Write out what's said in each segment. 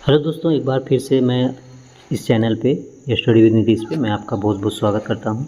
Hello दोस्तों, एक बार फिर से मैं इस चैनल पे स्टडी विद नीतीश पे मैं आपका बहुत बहुत स्वागत करता हूँ।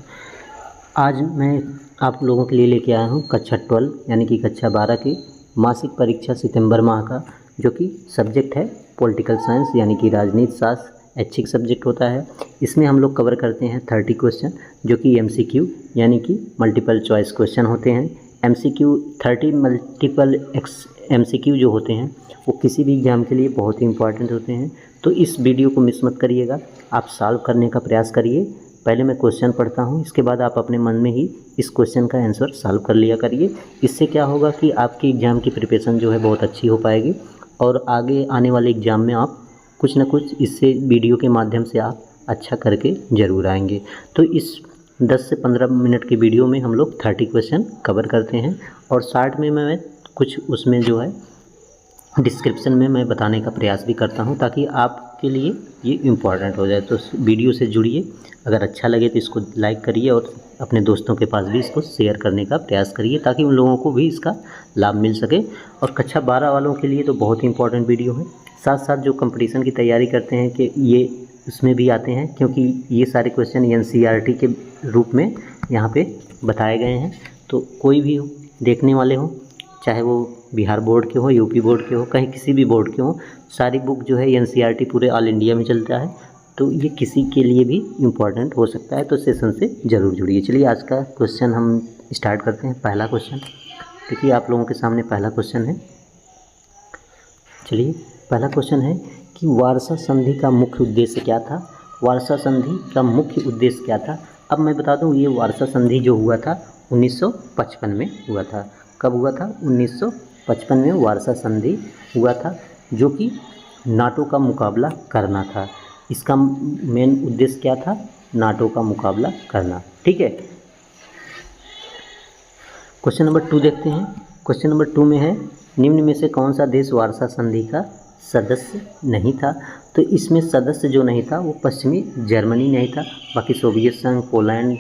आज मैं आप लोगों के लिए लेके आया हूँ कक्षा 12 यानी कि कक्षा 12 की मासिक परीक्षा सितंबर माह का, जो कि सब्जेक्ट है पॉलिटिकल साइंस यानी कि राजनीति शास्त्र। ऐच्छिक सब्जेक्ट होता है। इसमें हम लोग कवर करते हैं 30 क्वेश्चन, जो कि MCQ यानी कि मल्टीपल चॉइस क्वेश्चन होते हैं। MCQ 30 MCQ जो होते हैं वो किसी भी एग्ज़ाम के लिए बहुत ही इंपॉर्टेंट होते हैं। तो इस वीडियो को मिस मत करिएगा, आप सॉल्व करने का प्रयास करिए। पहले मैं क्वेश्चन पढ़ता हूँ, इसके बाद आप अपने मन में ही इस क्वेश्चन का आंसर सॉल्व कर लिया करिए। इससे क्या होगा कि आपकी एग्ज़ाम की प्रिपरेशन जो है बहुत अच्छी हो पाएगी और आगे आने वाले एग्ज़ाम में आप कुछ ना कुछ इससे वीडियो के माध्यम से आप अच्छा करके ज़रूर आएंगे। तो इस 10 से 15 मिनट की वीडियो में हम लोग 30 क्वेश्चन कवर करते हैं और शार्ट में मैं कुछ उसमें जो है डिस्क्रिप्शन में मैं बताने का प्रयास भी करता हूं, ताकि आपके लिए ये इम्पॉर्टेंट हो जाए। तो वीडियो से जुड़िए, अगर अच्छा लगे तो इसको लाइक करिए और अपने दोस्तों के पास भी इसको शेयर करने का प्रयास करिए, ताकि उन लोगों को भी इसका लाभ मिल सके। और कक्षा 12 वालों के लिए तो बहुत ही इंपॉर्टेंट वीडियो है। साथ साथ जो कंपटीशन की तैयारी करते हैं कि ये उसमें भी आते हैं, क्योंकि ये सारे क्वेश्चन NCERT के रूप में यहाँ पे बताए गए हैं। तो कोई भी देखने वाले हों, चाहे वो बिहार बोर्ड के हो, यूपी बोर्ड के हो, कहीं किसी भी बोर्ड के हो, सारी बुक जो है NCERT पूरे ऑल इंडिया में चलता है। तो ये किसी के लिए भी इम्पॉर्टेंट हो सकता है। तो सेशन से ज़रूर जुड़िए। चलिए आज का क्वेश्चन हम स्टार्ट करते हैं। पहला क्वेश्चन देखिए, आप लोगों के सामने पहला क्वेश्चन है। चलिए, पहला क्वेश्चन है कि वारसा संधि का मुख्य उद्देश्य क्या था। वारसा संधि का मुख्य उद्देश्य क्या था। अब मैं बता दूं, ये वारसा संधि जो हुआ था 1955 में हुआ था। कब हुआ था? 1955 में वारसा संधि हुआ था, जो कि नाटो का मुकाबला करना था। इसका मेन उद्देश्य क्या था? नाटो का मुकाबला करना। ठीक है। क्वेश्चन नंबर 2 देखते हैं। क्वेश्चन नंबर 2 में है, निम्न में से कौन सा देश वारसा संधि का सदस्य नहीं था। तो इसमें सदस्य जो नहीं था वो पश्चिमी जर्मनी नहीं था। बाकी सोवियत संघ, पोलैंड,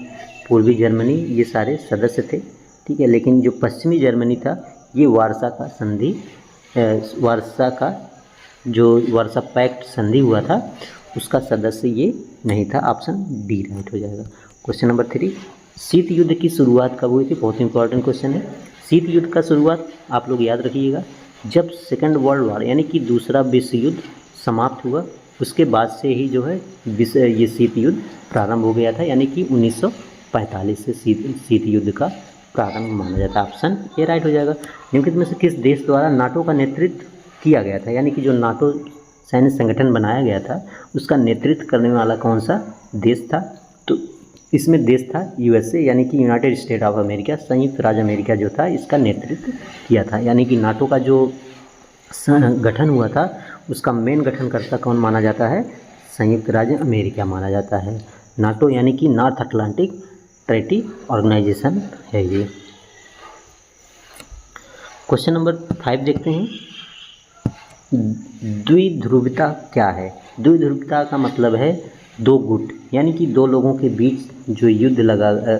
पूर्वी जर्मनी, ये सारे सदस्य थे। ठीक है। लेकिन जो पश्चिमी जर्मनी था, ये वारसा का संधि, वारसा का जो वारसा पैक्ट संधि हुआ था उसका सदस्य ये नहीं था। ऑप्शन डी राइट हो जाएगा। क्वेश्चन नंबर 3, शीत युद्ध की शुरुआत कब हुई थी। बहुत इंपॉर्टेंट क्वेश्चन है। शीत युद्ध का शुरुआत आप लोग याद रखिएगा, जब सेकेंड वर्ल्ड वॉर यानी कि दूसरा विश्व युद्ध समाप्त हुआ, उसके बाद से ही जो है ये शीत युद्ध प्रारंभ हो गया था। यानी कि 1945 से शीत युद्ध का प्रारंभ माना जाता है। ऑप्शन ए राइट हो जाएगा। निम्नलिखित में से किस देश द्वारा नाटो का नेतृत्व किया गया था। यानी कि जो नाटो सैन्य संगठन बनाया गया था उसका नेतृत्व करने वाला कौन सा देश था। तो इसमें देश था USA यानी कि यूनाइटेड स्टेट ऑफ अमेरिका, संयुक्त राज्य अमेरिका जो था इसका नेतृत्व किया था। यानी कि नाटो का जो गठन हुआ था उसका मेन गठनकर्ता कौन माना जाता है? संयुक्त राज्य अमेरिका माना जाता है। नाटो यानी कि नॉर्थ अटलांटिक ट्रीटी ऑर्गेनाइजेशन है ये। क्वेश्चन नंबर 5 देखते हैं। द्विध्रुवता क्या है। द्विध्रुवता का मतलब है दो गुट, यानी कि दो लोगों के बीच जो युद्ध लगा,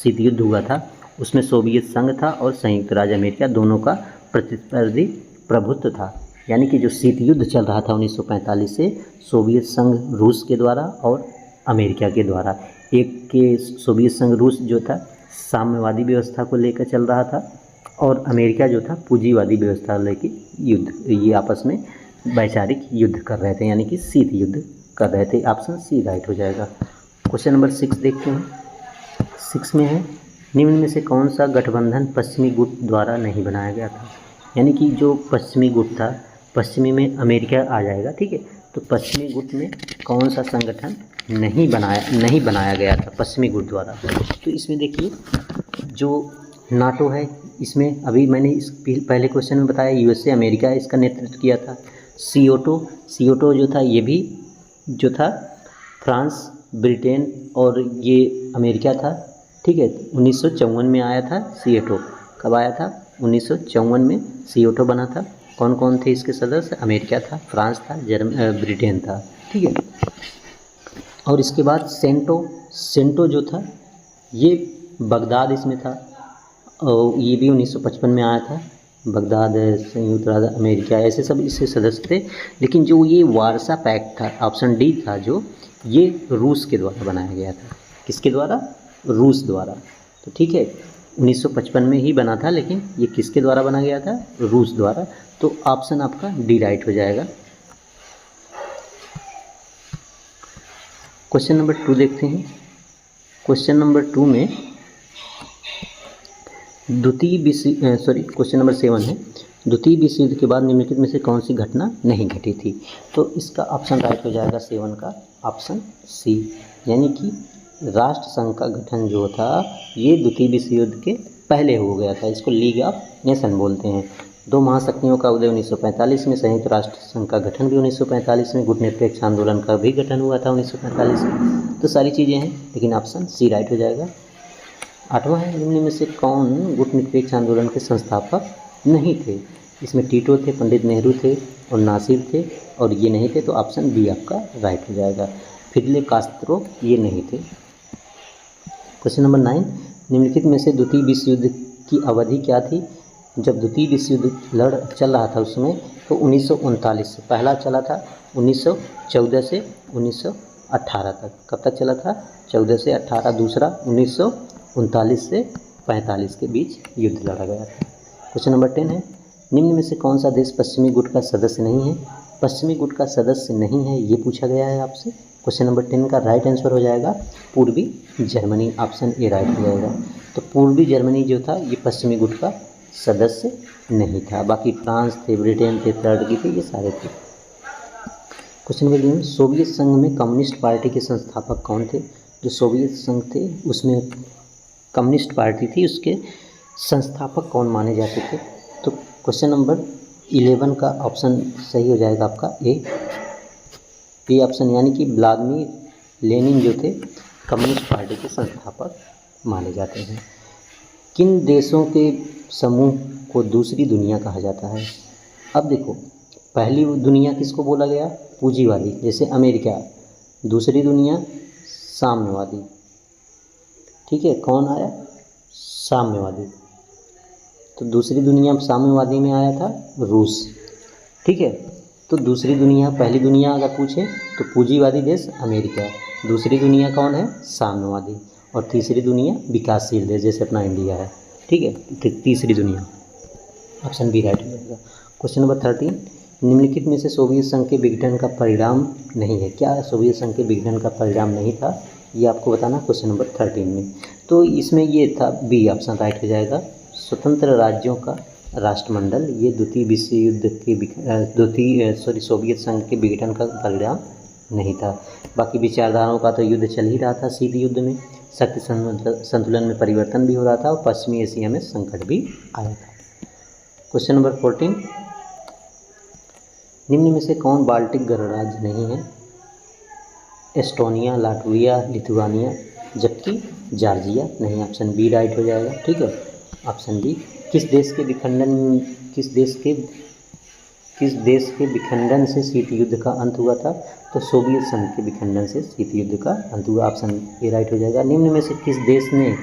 शीत युद्ध हुआ था, उसमें सोवियत संघ था और संयुक्त राज्य अमेरिका, दोनों का प्रतिस्पर्धी प्रभुत्व था। यानी कि जो शीत युद्ध चल रहा था 1945 से, सोवियत संघ रूस के द्वारा और अमेरिका के द्वारा। एक के सोवियत संघ रूस जो था साम्यवादी व्यवस्था को लेकर चल रहा था और अमेरिका जो था पूंजीवादी व्यवस्था लेकर ये आपस में वैचारिक युद्ध कर रहे थे, यानी कि शीत युद्ध कर रहे थे। ऑप्शन सी राइट हो जाएगा। क्वेश्चन नंबर 6 देखते हैं। 6 में है, निम्न में से कौन सा गठबंधन पश्चिमी गुट द्वारा नहीं बनाया गया था। यानी कि जो पश्चिमी गुट था, पश्चिमी में अमेरिका आ जाएगा। ठीक है। तो पश्चिमी गुट में कौन सा संगठन नहीं बनाया गया था पश्चिमी गुट द्वारा। तो इसमें देखिए, जो नाटो है, इसमें अभी मैंने इस पहले क्वेश्चन में बताया USA अमेरिका इसका नेतृत्व किया था। CO2 जो था ये भी जो था फ्रांस, ब्रिटेन और ये अमेरिका था। ठीक है। 1954 में आया था CO2। कब आया था? 1954 में CO2 बना था। कौन कौन थे इसके सदस्य? अमेरिका था, फ्रांस था, ब्रिटेन था। ठीक है। और इसके बाद सेंटो जो था ये बगदाद इसमें था और ये भी 1955 में आया था। बगदाद है, संयुक्त राज्य अमेरिका, ऐसे सब इससे सदस्य थे। लेकिन जो ये वारसा पैक्ट था, ऑप्शन डी था, जो ये रूस के द्वारा बनाया गया था। किसके द्वारा? रूस द्वारा। तो ठीक है, 1955 में ही बना था, लेकिन ये किसके द्वारा बना गया था? रूस द्वारा। तो ऑप्शन आपका डी राइट हो जाएगा। क्वेश्चन नंबर 2 देखते हैं। क्वेश्चन नंबर 2 में क्वेश्चन नंबर 7 है, द्वितीय विश्व युद्ध के बाद निम्नलिखित में से कौन सी घटना नहीं घटी थी? तो इसका ऑप्शन राइट हो जाएगा 7 का ऑप्शन सी, यानी कि राष्ट्र संघ का गठन जो था ये द्वितीय विश्व युद्ध के पहले हो गया था। इसको लीग ऑफ नेशन बोलते हैं। दो महाशक्तियों का उदय 1945 में, संयुक्त राष्ट्र संघ का गठन भी 1945 में, गुटनिरपेक्ष आंदोलन का भी गठन हुआ था 1945 में। तो सारी चीज़ें हैं, लेकिन ऑप्शन सी राइट हो जाएगा। 8वां है, निम्न में से कौन गुटनिरपेक्ष आंदोलन के संस्थापक नहीं थे? इसमें टीटो थे, पंडित नेहरू थे और नासिर थे, और ये नहीं थे, तो ऑप्शन बी आपका राइट हो जाएगा। फिडेल कास्त्रो ये नहीं थे। क्वेश्चन नंबर 9, निम्नलिखित में से द्वितीय विश्व युद्ध की अवधि क्या थी? जब द्वितीय विश्व युद्ध चल रहा था उसमें, तो 1939 से पहला चला था 1914 से 1918 तक। कब तक चला था? 14 से 18। दूसरा 1939 से 45 के बीच युद्ध लड़ा गया था। क्वेश्चन नंबर 10 है, निम्न में से कौन सा देश पश्चिमी गुट का सदस्य नहीं है? पश्चिमी गुट का सदस्य नहीं है ये पूछा गया है आपसे। क्वेश्चन नंबर 10 का राइट आंसर हो जाएगा पूर्वी जर्मनी, ऑप्शन ए राइट हो जाएगा। तो पूर्वी जर्मनी जो था ये पश्चिमी गुट का सदस्य नहीं था। बाकी फ्रांस थे, ब्रिटेन थे, टर्की थे, ये सारे थे। क्वेश्चन नंबर 11, सोवियत संघ में कम्युनिस्ट पार्टी के संस्थापक कौन थे? जो सोवियत संघ थे उसमें कम्युनिस्ट पार्टी थी, उसके संस्थापक कौन माने जाते थे? तो क्वेश्चन नंबर 11 का ऑप्शन सही हो जाएगा आपका ए ऑप्शन, यानी कि व्लादिमीर लेनिन जो थे कम्युनिस्ट पार्टी के संस्थापक माने जाते हैं। किन देशों के समूह को दूसरी दुनिया कहा जाता है? अब देखो, पहली दुनिया किसको बोला गया? पूंजीवादी, जैसे अमेरिका। दूसरी दुनिया साम्यवादी। ठीक है, कौन आया? साम्यवादी। तो दूसरी दुनिया साम्यवादी में आया था रूस। ठीक है, तो दूसरी दुनिया, पहली दुनिया अगर पूछे तो पूंजीवादी देश अमेरिका, दूसरी दुनिया कौन है? साम्यवादी, और तीसरी दुनिया विकासशील देश जैसे अपना इंडिया है। ठीक है, तीसरी दुनिया, ऑप्शन बी राइट हो जाएगा। क्वेश्चन नंबर 13, निम्नलिखित में से सोवियत संघ के विघटन का परिणाम नहीं है। क्या सोवियत संघ के विघटन का परिणाम नहीं था, ये आपको बताना क्वेश्चन नंबर 13 में। तो इसमें ये था बी ऑप्शन राइट हो जाएगा, स्वतंत्र राज्यों का राष्ट्रमंडल। ये द्वितीय विश्व युद्ध के सोवियत संघ के विघटन का परिणाम नहीं था। बाकी विचारधाराओं का तो युद्ध चल ही रहा था, शीत युद्ध में शक्ति संतुलन में परिवर्तन भी हो रहा था, और पश्चिमी एशिया में संकट भी आया था। क्वेश्चन नंबर 14, निम्न में से कौन बाल्टिक गणराज्य नहीं है? एस्टोनिया, लाटविया, लिथुआनिया, जबकि जॉर्जिया नहीं। ऑप्शन बी राइट हो जाएगा। ठीक है, ऑप्शन बी। किस देश के विखंडन से शीत युद्ध का अंत हुआ था? तो सोवियत संघ के विखंडन से शीत युद्ध का अंत हुआ। ऑप्शन ए राइट हो जाएगा। निम्न में से किस देश ने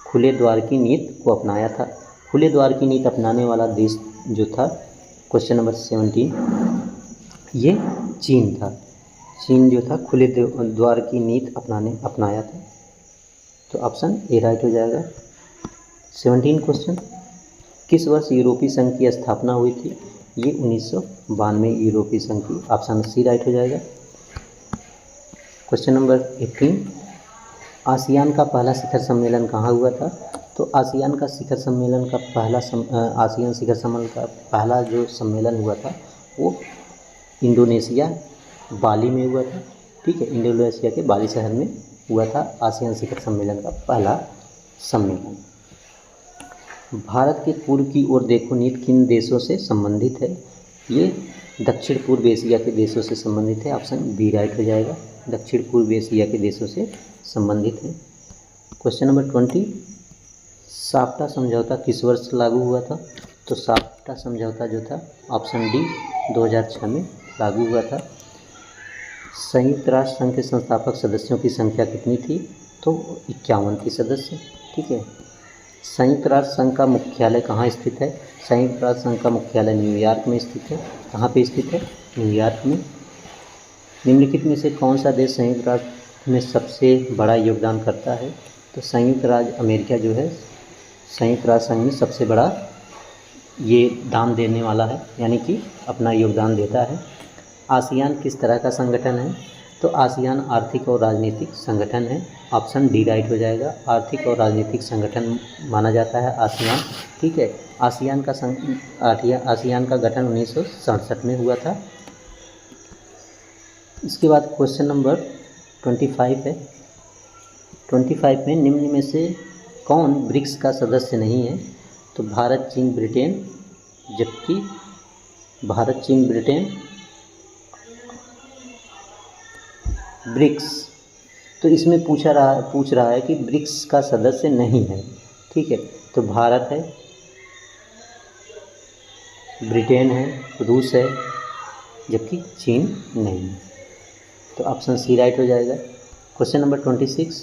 खुले द्वार की नीति को अपनाया था? खुले द्वार की नीति अपनाने वाला देश जो था, क्वेश्चन नंबर 17, ये चीन था। चीन जो था खुले द्वार की नीति अपनाया था। तो ऑप्शन ए राइट हो जाएगा। 17 क्वेश्चन, किस वर्ष यूरोपीय संघ की स्थापना हुई थी? ये 1992 यूरोपीय संघ की। ऑप्शन सी राइट हो जाएगा। क्वेश्चन नंबर 18, आसियान का पहला शिखर सम्मेलन कहाँ हुआ था? तो आसियान शिखर सम्मेलन का पहला जो सम्मेलन हुआ था वो इंडोनेशिया बाली में हुआ था। ठीक है, इंडोनेशिया के बाली शहर में हुआ था आसियान शिखर सम्मेलन का पहला सम्मेलन। भारत के पूर्व की ओर देखो नीति किन देशों से संबंधित है? ये दक्षिण पूर्व एशिया के देशों से संबंधित है। ऑप्शन बी राइट हो जाएगा, दक्षिण पूर्व एशिया के देशों से संबंधित है। क्वेश्चन नंबर 20, साफ्टा समझौता किस वर्ष लागू हुआ था? तो साफ्टा समझौता जो था, ऑप्शन डी 2006 में लागू हुआ था। संयुक्त राष्ट्र संघ के संस्थापक सदस्यों की संख्या कितनी थी? तो 51 थी सदस्य। ठीक है, संयुक्त राष्ट्र संघ का मुख्यालय कहाँ स्थित है? संयुक्त राष्ट्र संघ का मुख्यालय न्यूयॉर्क में स्थित है। कहाँ पे स्थित है? न्यूयॉर्क में। निम्नलिखित में से कौन सा देश संयुक्त राष्ट्र में सबसे बड़ा योगदान करता है? तो संयुक्त राज्य अमेरिका जो है संयुक्त राष्ट्र संघ में सबसे बड़ा ये दान देने वाला है, यानी कि अपना योगदान देता है। आसियान किस तरह का संगठन है? तो आसियान आर्थिक और राजनीतिक संगठन है। ऑप्शन डी राइट हो जाएगा। आर्थिक और राजनीतिक संगठन माना जाता है आसियान। ठीक है। आसियान का गठन 1967 में हुआ था। इसके बाद क्वेश्चन नंबर 25 है। 25 में निम्न में से कौन ब्रिक्स का सदस्य नहीं है? तो भारत, चीन, ब्रिटेन, जबकि भारत, चीन, ब्रिटेन, ब्रिक्स। तो इसमें पूछ रहा है कि ब्रिक्स का सदस्य नहीं है। ठीक है। तो भारत है, ब्रिटेन है, रूस है, जबकि चीन नहीं है। तो ऑप्शन सी राइट हो जाएगा। क्वेश्चन नंबर 26,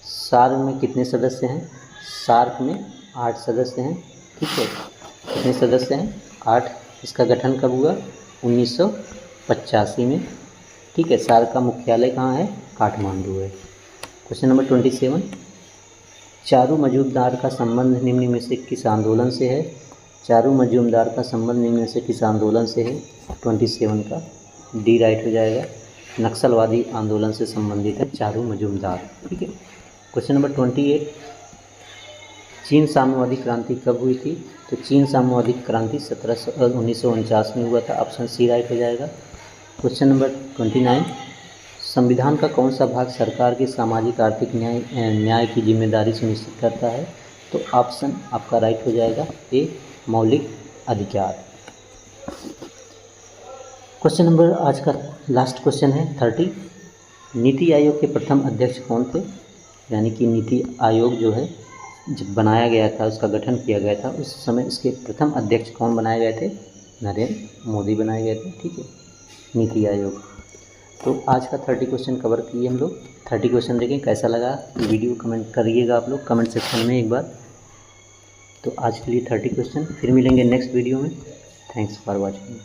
सार्क में कितने सदस्य हैं? सार्क में 8 सदस्य हैं। ठीक है। कितने सदस्य हैं? 8। इसका गठन कब हुआ? 1985 में। ठीक है। सार्क का मुख्यालय कहाँ है? काठमांडू है। क्वेश्चन नंबर 27, चारू मजूमदार का संबंध निम्न में से किस आंदोलन से है? चारू मजूमदार का संबंध निम्न में से किस आंदोलन से है? 27 का डी राइट हो जाएगा। नक्सलवादी आंदोलन से संबंधित है चारू मजूमदार। ठीक है। क्वेश्चन नंबर 28, चीन साम्यवादी क्रांति कब हुई थी? तो चीन साम्यवादी क्रांति 1949 में हुआ था। ऑप्शन सी राइट हो जाएगा। क्वेश्चन नंबर 29, संविधान का कौन सा भाग सरकार के सामाजिक आर्थिक न्याय की जिम्मेदारी सुनिश्चित करता है? तो ऑप्शन आपका राइट हो जाएगा ए, मौलिक अधिकार। क्वेश्चन नंबर आज का लास्ट क्वेश्चन है 30, नीति आयोग के प्रथम अध्यक्ष कौन थे? यानी कि नीति आयोग जो है जब बनाया गया था, उसका गठन किया गया था, उस समय इसके प्रथम अध्यक्ष कौन बनाए गए थे? नरेंद्र मोदी बनाए गए थे। ठीक है। नीति आयोग। तो आज का 30 क्वेश्चन कवर किए हम लोग। 30 क्वेश्चन देखें कैसा लगा वीडियो, कमेंट करिएगा आप लोग कमेंट सेक्शन में एक बार। तो आज के लिए 30 क्वेश्चन, फिर मिलेंगे नेक्स्ट वीडियो में। Thanks for watching.